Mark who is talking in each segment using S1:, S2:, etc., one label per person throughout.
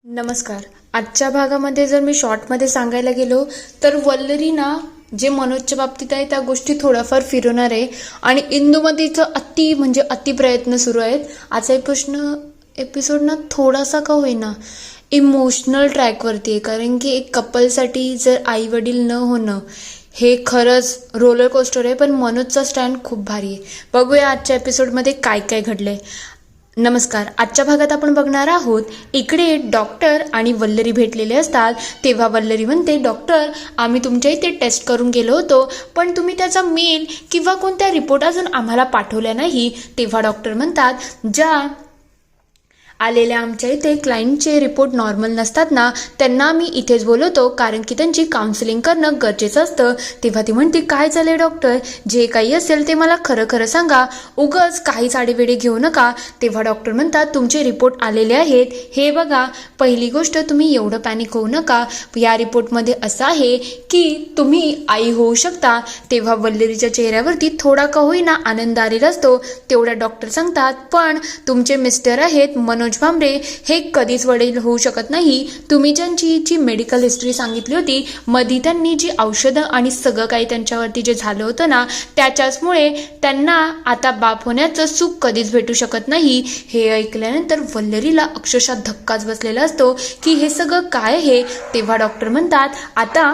S1: नमस्कार. आजच्या भागामध्ये जर मी शॉर्टमध्ये सांगायला गेलो तर वल्लरी ना जे मनोजच्या बाबतीत आहे त्या गोष्टी थोड्याफार फिरवणार आहे आणि इंदुमतीचं अति प्रयत्न सुरू आहेत. आजचा एपिसोड ना थोडासा का होईना इमोशनल ट्रॅकवरती आहे, कारण की एक कपलसाठी जर आई वडील न होणं हे खरंच रोलर कोस्टर आहे. पण मनोजचा स्टँड खूप भारी आहे. बघूया आजच्या एपिसोडमध्ये काय काय घडलंय. नमस्कार. आजच्या भागात आपण बघणार आहोत, इकडे डॉक्टर आणि वल्लरी भेटलेले असतात. तेव्हा वल्लरी म्हणते, डॉक्टर आम्ही तुमच्या इथे टेस्ट करून गेलो होतो, पण तुम्ही त्याचा मेल किंवा कोणत्या रिपोर्ट अजून आम्हाला पाठवल्या नाही. तेव्हा डॉक्टर म्हणतात, ज्या आलेल्या आमच्या इथे क्लायंटचे रिपोर्ट नॉर्मल नसतात ना, त्यांना आम्ही इथेच बोलवतो, कारण की त्यांची काउन्सिलिंग करणं गरजेचं असतं. तेव्हा ती म्हणते, काय झाले डॉक्टर, जे काही असेल ते मला खरं खरं सांगा, उगाच काहीच आडेवेडे घेऊ नका. तेव्हा डॉक्टर म्हणतात, तुमचे रिपोर्ट आलेले आहेत, हे बघा. पहिली गोष्ट, तुम्ही एवढं पॅनिक होऊ नका. या रिपोर्टमध्ये असं आहे की तुम्ही आई होऊ शकता. तेव्हा वल्लरीच्या चेहऱ्यावरती थोडा का होईना आनंद आलेला असतो. तेवढ्या डॉक्टर सांगतात, पण तुमचे मिस्टर आहेत मनोज भामरे, हे कधीच वडील होऊ शकत नाही. तुम्ही ज्यांची जी मेडिकल हिस्ट्री सांगितली होती, मध्ये त्यांनी जी औषधं आणि सगळं काही त्यांच्यावरती जे झालं होतं ना, त्याच्याचमुळे त्यांना आता बाप होण्याचं सुख कधीच भेटू शकत नाही. हे ऐकल्यानंतर वल्लरीला अक्षरशः धक्काच बसलेला असतो की हे सगळं काय आहे. तेव्हा डॉक्टर म्हणतात, आता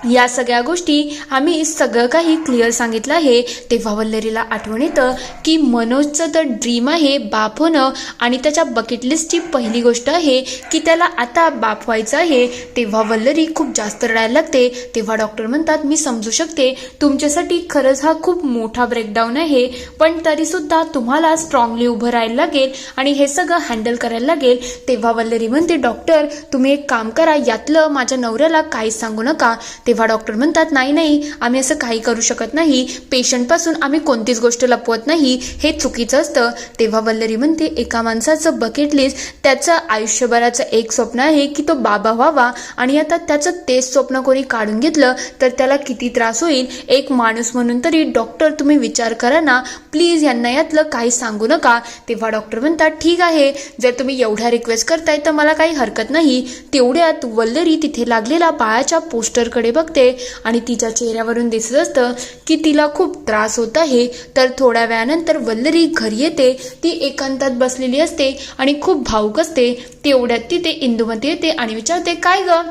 S1: या सगळ्या गोष्टी आम्ही सगळं काही क्लिअर सांगितलं आहे. तेव्हा वल्लरीला आठवण येतं की मनोजचं तर ड्रीम आहे बाप होणं, आणि त्याच्या बकेट लिस्टची पहिली गोष्ट आहे की त्याला आता बाप व्हायचं आहे. तेव्हा वल्लरी खूप जास्त रडायला लागते. तेव्हा डॉक्टर म्हणतात, मी समजू शकते तुमच्यासाठी खरंच हा खूप मोठा ब्रेकडाऊन आहे, पण तरीसुद्धा तुम्हाला स्ट्रॉंगली उभं राहायला लागेल आणि हे सगळं हँडल करायला लागेल. तेव्हा वल्लरी म्हणते, डॉक्टर तुम्ही एक काम करा, यातलं माझ्या नवऱ्याला काहीच सांगू नका. तेव्हा डॉक्टर म्हणतात, नाही आम्ही असं काही करू शकत नाही. पेशंटपासून आम्ही कोणतीच गोष्ट लपवत नाही, हे चुकीचं असतं. तेव्हा वल्लरी म्हणते, एका माणसाचं बकेट लिस्ट, त्याचं आयुष्यभराचं एक स्वप्न आहे की तो बाबा व्हावा, आणि आता त्याचं तेच स्वप्न कोणी काढून घेतलं तर त्याला किती त्रास होईल. एक माणूस म्हणून तरी डॉक्टर तुम्ही विचार करा ना, प्लीज यांना यातलं काही सांगू नका. तेव्हा डॉक्टर म्हणतात, ठीक आहे, जर तुम्ही एवढ्या रिक्वेस्ट करताय तर मला काही हरकत नाही. तेवढ्यात वल्लरी तिथे लागलेला बाळाच्या पोस्टरकडे बघते आणि तिच्या चेहऱ्यावरून दिसत असतं की तिला खूप त्रास होत आहे. तर थोड्या वेळानंतर वल्लरी घरी येते. ती एकांतात बसलेली असते आणि खूप भावुक असते. तेवढ्यात तिथे इंदुमती येते आणि विचारते, काय ग,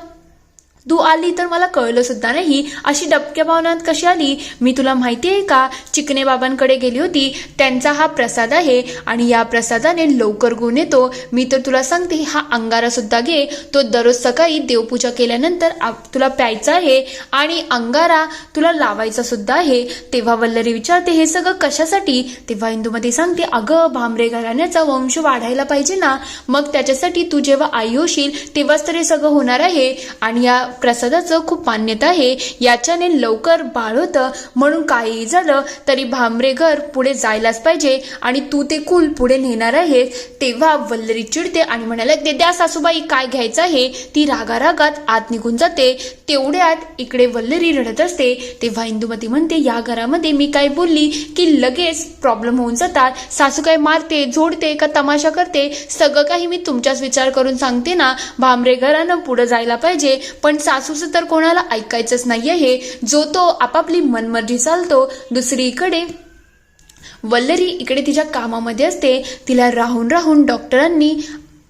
S1: तू आली तर मला कळलं सुद्धा नाही, अशी डबक्या पावनात कशी आली? मी तुला माहिती आहे का, चिकणे बाबांकडे गेली होती, त्यांचा हा प्रसाद आहे आणि या प्रसादाने लवकर गुण येतो. मी तर तुला सांगते, हा अंगारा सुद्धा घे, तो दररोज सकाळी देवपूजा केल्यानंतर तुला प्यायचा आहे आणि अंगारा तुला लावायचा सुद्धा आहे. तेव्हा वल्लरी विचारते, हे सगळं कशासाठी? तेव्हा इंदुमती सांगते, अगं भामरे घराण्याचा वंश वाढायला पाहिजे ना, मग त्याच्यासाठी तू जेव्हा आई होशील तेव्हाच तर हे सगळं होणार आहे, आणि या प्रसादाचं खूप मान्यता आहे. याच्याने लवकर बाळ होतं, म्हणून काहीही झालं तरी भामरे घर पुढे जायलाच पाहिजे आणि तू ते कुल पुढे नेणार आहे. तेव्हा वल्लरी चिडते आणि म्हणायला लागते, द्या सासूबाई, काय घ्यायचं आहे. ती रागारागात आत निघून जाते. तेवढ्यात इकडे वल्लरी रडत असते. तेव्हा इंदुमती म्हणते, या घरामध्ये मी काय बोलली की लगेच प्रॉब्लेम होऊन जातात. सासू काय मारते, झोडते का तमाशा करते, सगळं काही मी तुमचाच विचार करून सांगते ना. भामरे घरानं पुढे जायला पाहिजे, पण सासूचं तर कोणाला ऐकायचंच नाही आहे. जो तो आपापली मनमर्जी चालतो. दुसरीकडे वल्लरी इकडे तिच्या कामामध्ये असते. तिला राहून राहून डॉक्टरांनी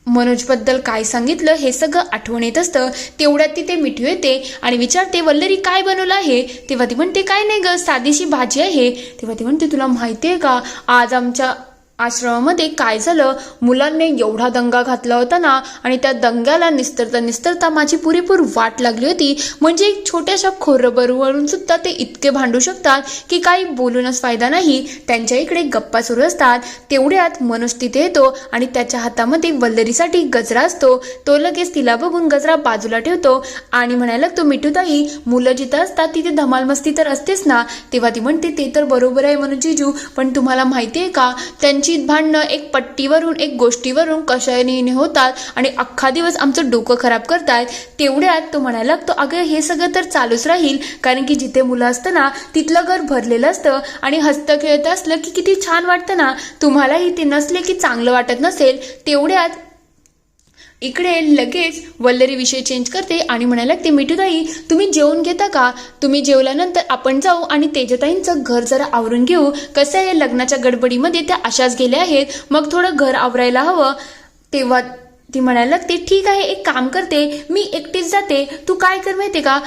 S1: मनोजबद्दल काय सांगितलं हे सगळं आठवण येत असतं. तेवढ्यात तिथे मिठू येते आणि विचारते, वल्लरी काय बनवलं आहे? तेव्हा ती म्हणते, काय नाही ग, साधीशी भाजी आहे. तेव्हा ती म्हणते, तुला माहिती आहे का, आज आमच्या आश्रमामध्ये काय झालं? मुलांनी एवढा दंगा घातला होता ना, आणि त्या दंग्याला निस्तरता माझी पुरेपूर वाट लागली होती. म्हणजे एक छोट्याशा खोरबरूवरून सुद्धा ते इतके भांडू शकतात की काही बोलूनच फायदा नाही. त्यांच्या इकडे गप्पा सुरू असतात. तेवढ्यात मनोज तिथे येतो आणि त्याच्या हातामध्ये वल्लरीसाठी गजरा असतो. तो लगेच तिला बघून गजरा बाजूला ठेवतो आणि म्हणायला लागतो, मिठूताई, मुलं जिथं असतात तिथे धमाल मस्ती तर असतेच ना. तेव्हा ती म्हणते, ते तर बरोबर आहे मनोज जीजू, पण तुम्हाला माहिती आहे का, त्यांची भांडणं एक पट्टीवरून एक गोष्टीवरून कशाने होतात आणि अख्खा दिवस आमचं डोकं खराब करतात. तेवढ्यात तो म्हणायला लागतो, अगं हे सगळं तर चालूच राहील, कारण की जिथे मुलं असतं ना तिथलं घर भरलेलं असतं आणि हसतं खेळत असलं की किती छान वाटतं ना. तुम्हालाही ते नसले की चांगलं वाटत नसेल. तेवढ्यात इकडे लगेच वल्लरी विषय चेंज करते आणि म्हणायला लागते, मिठूताई तुम्ही जेवून घेता का? तुम्ही जेवल्यानंतर आपण जाऊ आणि तेजताईंचं घर जरा आवरून घेऊ. कसं आहे, लग्नाच्या गडबडीमध्ये त्या अशाच गेल्या आहेत, मग थोडं घर आवरायला हवं. तेव्हा ती म्हणायला लागते, ठीक आहे, एक काम करते, मी एकटीच जाते. तू काय कर माहिती का,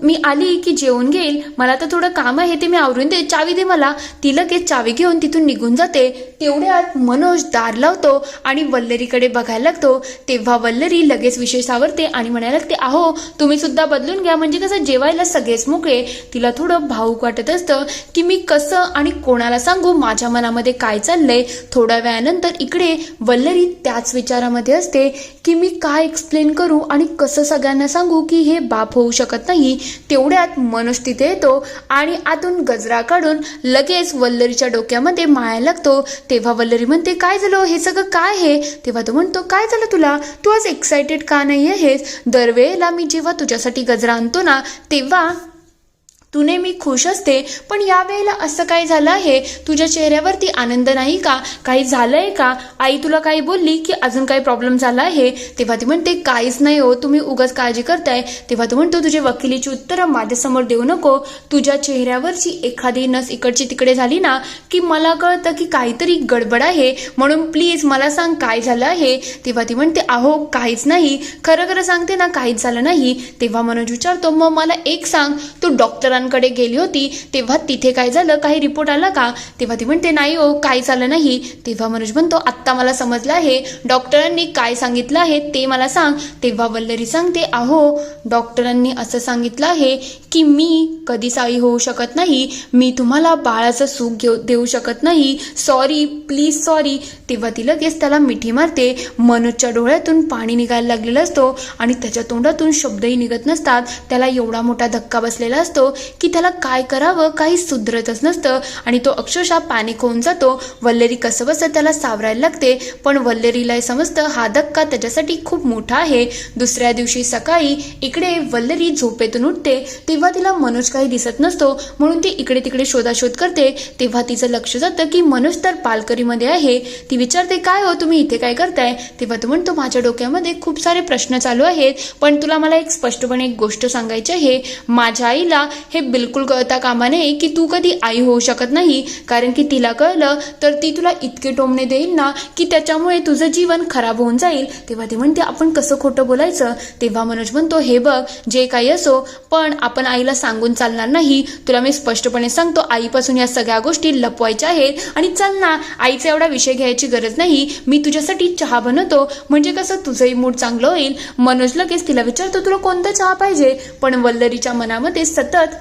S1: मी आली की जेवून घेईल, मला तर थोडं काम आहे ते मी आवरून दे, चावी दे मला. ती लगेच चावी घेऊन तिथून निघून जाते. तेवढ्यात मनोज दार लावतो आणि वल्लरीकडे बघायला लागतो. तेव्हा वल्लरी लगेच विषय सावरते आणि म्हणायला लागते, अहो तुम्ही सुद्धा बदलून घ्या, म्हणजे कसं जेवायला सगळेच मोकळे. तिला थोडं भावूक वाटत असतं की मी कसं आणि कोणाला सांगू माझ्या मनामध्ये काय चाललंय. थोड्या वेळानंतर इकडे वल्लरी त्याच विचारामध्ये असते की मी काय एक्सप्लेन करू आणि कसं सगळ्यांना सांगू की हे बाप होऊ शकत नाही. तेवढ्यात मनोज तिथे येतो आणि आतून गजरा काढून लगेच वल्लरीच्या डोक्यामध्ये माळायला लागतो. तेव्हा वल्लरी म्हणते, काय झालं, हे सगळं काय आहे? तेव्हा तो म्हणतो, काय झालं तुला, तू आज एक्सायटेड का नाही आहेस? दरवेळेला मी जेव्हा तुझ्यासाठी गजरा आणतो ना तेव्हा तू नेहमी खुश असते, पण यावेळेला असं काय झालं आहे? तुझ्या चेहऱ्यावरती आनंद नाही का? काही झालंय का? आई तुला काही बोलली की अजून काही प्रॉब्लेम झाला आहे? तेव्हा ती म्हणते, काहीच नाही हो, तुम्ही उगाच काळजी करताय. तेव्हा तो म्हणतो, तुझे वकिलीची उत्तरं माझ्यासमोर देऊ नको. तुझ्या चेहऱ्यावरची एखादी नस इकडची तिकडे झाली ना की मला कळतं की काहीतरी गडबड आहे, म्हणून प्लीज मला सांग काय झालं आहे. तेव्हा ती म्हणते, अहो काहीच नाही, खरं खरं सांगते ना, काहीच झालं नाही. तेव्हा मनोज विचारतो, मग मला एक सांग, तू डॉक्टरांकडे गेली होती तेव्हा तिथे काय झालं, काही रिपोर्ट आला का? तेव्हा ती म्हणते, नाही हो, काही झालं नाही. तेव्हा मनोज म्हणतो, आत्ता मला समजलं आहे, डॉक्टरांनी काय सांगितलं आहे ते मला सांग. तेव्हा वल्लरी सांगते, अहो डॉक्टरांनी असं सांगितलं आहे की मी कधीच आई होऊ शकत नाही, मी तुम्हाला बाळाचं सुख देऊ शकत नाही, सॉरी, प्लीज सॉरी. तेव्हा ती लगेच त्याला मिठी मारते. मनोजच्या डोळ्यातून पाणी निघायला लागलेलं असतो आणि त्याच्या तोंडातून शब्दही निघत नसतात. त्याला एवढा मोठा धक्का बसलेला असतो की त्याला काय करावं काही सुधरतच नसतं आणि तो अक्षरशः पॅनिक होऊन जातो. वल्लरी कसं बसं त्याला सावरायला लागते, पण वल्लरीला समजतं हा धक्का त्याच्यासाठी खूप मोठा आहे. दुसऱ्या दिवशी सकाळी इकडे वल्लरी झोपेतून उठते. तेव्हा तिला मनोज काही दिसत नसतो, म्हणून ती इकडे तिकडे शोधाशोध करते. तेव्हा तिचं लक्ष जातं की मनोज तर पालकरीमध्ये आहे. ती विचारते, काय हो तुम्ही इथे काय करताय? तेव्हा तो म्हणतो, माझ्या डोक्यामध्ये खूप सारे प्रश्न चालू आहेत, पण तुला मला स्पष्टपणे एक गोष्ट सांगायची आहे. माझ्या आईला हे बिलकुल कळता कामा नये की तू कधी आई होऊ शकत नाही, कारण की तिला कळलं तर ती तुला इतके टोमणे देईल ना की त्याच्यामुळे तुझं जीवन खराब होऊन जाईल. तेव्हा ती म्हणते, आपण कसं खोटं बोलायचं? तेव्हा मनोज म्हणतो, हे बघ, जे काही असो, पण आपण आईला सांगून चालणार नाही. तुला मी स्पष्टपणे सांगतो, आईपासून या सगळ्या गोष्टी लपवायच्या आहेत आणि चल ना, आईचा एवढा विषय घ्यायची गरज नाही, मी तुझ्यासाठी चहा बनवतो, म्हणजे कसं तुझंही मूड चांगलं होईल. मनोज लगेच तिला विचारतो, तुला कोणता चहा पाहिजे? पण वल्लरीच्या मनामध्ये सतत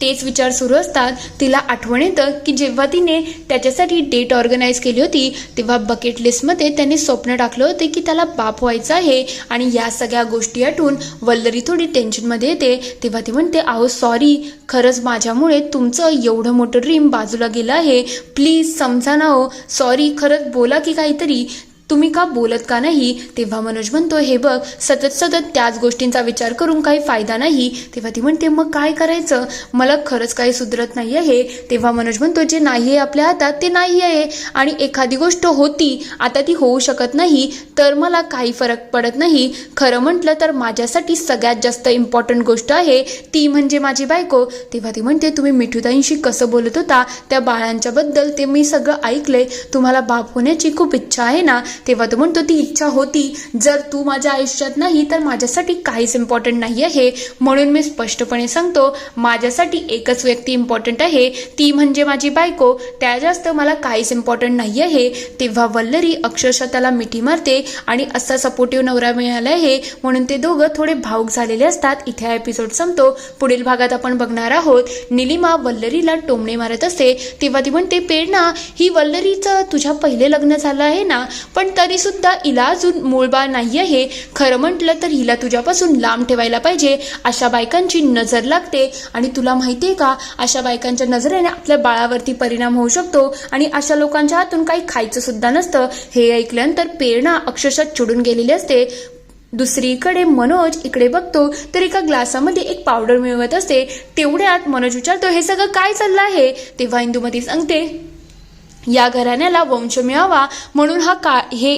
S1: तेच विचार सुरू असतात. तिला आठवण येतं की जेव्हा तिने त्याच्यासाठी डेट ऑर्गनाईज केली होती तेव्हा बकेट लिस्टमध्ये त्याने स्वप्न टाकलं होते की त्याला बाप व्हायचं आहे आणि या सगळ्या गोष्टी आठवून वल्लरी थोडी टेन्शनमध्ये येते. तेव्हा ती म्हणते, अहो सॉरी, खरंच माझ्यामुळे तुमचं एवढं मोठं ड्रीम बाजूला गेलं आहे, प्लीज समजा ना हो, सॉरी, खरंच बोला की काहीतरी, तुम्ही का बोलत का नाही? तेव्हा मनोज म्हणतो, हे बघ, सतत त्याच गोष्टींचा विचार करून काही फायदा नाही. तेव्हा ती म्हणते, मग काय करायचं? मला खरंच काही सुधरत नाही आहे. तेव्हा मनोज म्हणतो, जे नाही आहे आपल्या हातात ते नाही आहे, आणि एखादी गोष्ट होती आता ती होऊ शकत नाही तर मला काही फरक पडत नाही. खरं म्हटलं तर माझ्यासाठी सगळ्यात जास्त इम्पॉर्टंट गोष्ट आहे ती म्हणजे माझी बायको. तेव्हा ती म्हणते, तुम्ही मिठूताईंशी कसं बोलत होता त्या बाळांच्या बद्दल ते मी सगळं ऐकलंय, तुम्हाला बाप होण्याची खूप इच्छा आहे ना? तेव्हा तो म्हणतो, ती इच्छा होती, जर तू माझ्या आयुष्यात नाही तर माझ्यासाठी काहीच इम्पॉर्टंट नाही आहे, म्हणून मी स्पष्टपणे सांगतो, माझ्यासाठी एकच व्यक्ती इम्पॉर्टंट आहे, ती म्हणजे माझी बायको, त्या जास्त मला काहीच इम्पॉर्टंट नाही आहे. तेव्हा वल्लरी अक्षरशः त्याला मिठी मारते आणि असा सपोर्टिव्ह नवरा मिळाला आहे म्हणून ते दोघं थोडे भावुक झालेले असतात. इथे हा एपिसोड संपतो. पुढील भागात आपण बघणार आहोत निलिमा वल्लरीला टोमणे मारत असते. तेव्हा ती म्हणते, प्रेरणा, ही वल्लरीचं तुझ्या पहिले लग्न झालं आहे ना, पण तरी सुद्धा हिला अजून मूळ बाळ नाही आहे. खरं म्हटलं तर हिला तुझ्यापासून लांब ठेवायला पाहिजे. अशा बायकांची नजर लागते आणि तुला माहितीये का, अशा बायकांच्या नजरेने आपल्या बाळावरती परिणाम होऊ शकतो आणि अशा लोकांच्या हातून काही खायचं सुद्धा नसतं. हे ऐकल्यानंतर प्रेरणा अक्षरशः चिडून गेलेली असते. दुसरीकडे मनोज इकडे बघतो तर एका ग्लासामध्ये एक पावडर मिळवत असते. तेवढ्यात मनोज विचारतो, हे सगळं काय चाललं आहे? तेव्हा इंदुमती सांगते, या घराण्याला वंश मिळावा म्हणून हे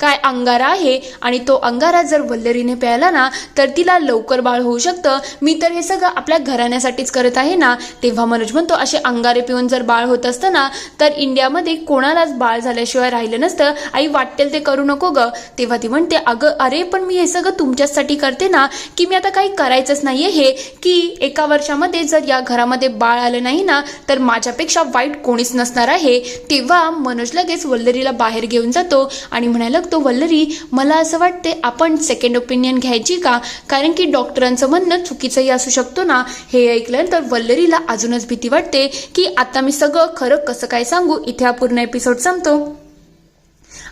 S1: काय अंगारा आहे आणि तो अंगारा जर वल्लरीने प्यायला ना तर तिला लवकर बाळ होऊ शकतं. मी तर हे सगळं आपल्या घराण्यासाठीच करत आहे ना. तेव्हा मनोज म्हणतो असे अंगारे पिऊन जर बाळ होत असतं ना तर इंडियामध्ये कोणालाच बाळ झाल्याशिवाय राहिलं नसतं. आई वाटेल ते करू नको ग. तेव्हा ती म्हणते अगं अरे पण मी हे सगळं तुमच्यासाठी करते ना, की मी आता काही करायचंच नाहीये हे, की एका वर्षामध्ये जर या घरामध्ये बाळ आलं नाही ना तर माझ्यापेक्षा वाईट कोणीच नसणार आहे. तेव्हा मनोज लगेच वल्लरीला बाहेर घेऊन जातो आणि म्हणायला लागतो वल्लरी मला असं वाटते आपण सेकंड ओपिनियन घ्यायची का, कारण की डॉक्टरांचं म्हणणं चुकीचंही असू शकतो ना. हे ऐकल्यानंतर वल्लरीला अजूनच भीती वाटते की आता मी सगळं खरं कसं काय सांगू. इथे हा पूर्ण एपिसोड संपतो.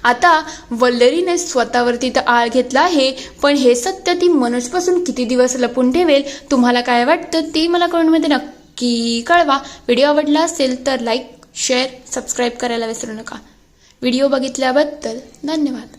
S1: आता वल्लरीने स्वतःवरती तर आळ घेतला आहे, पण हे सत्य ती मनोजपासून किती दिवस लपून ठेवेल. तुम्हाला काय वाटतं ते मला कमेंटमध्ये नक्की कळवा. व्हिडिओ आवडला असेल तर लाईक शेअर सबस्क्राईब करायला विसरू नका. व्हिडिओ बघितल्याबद्दल धन्यवाद.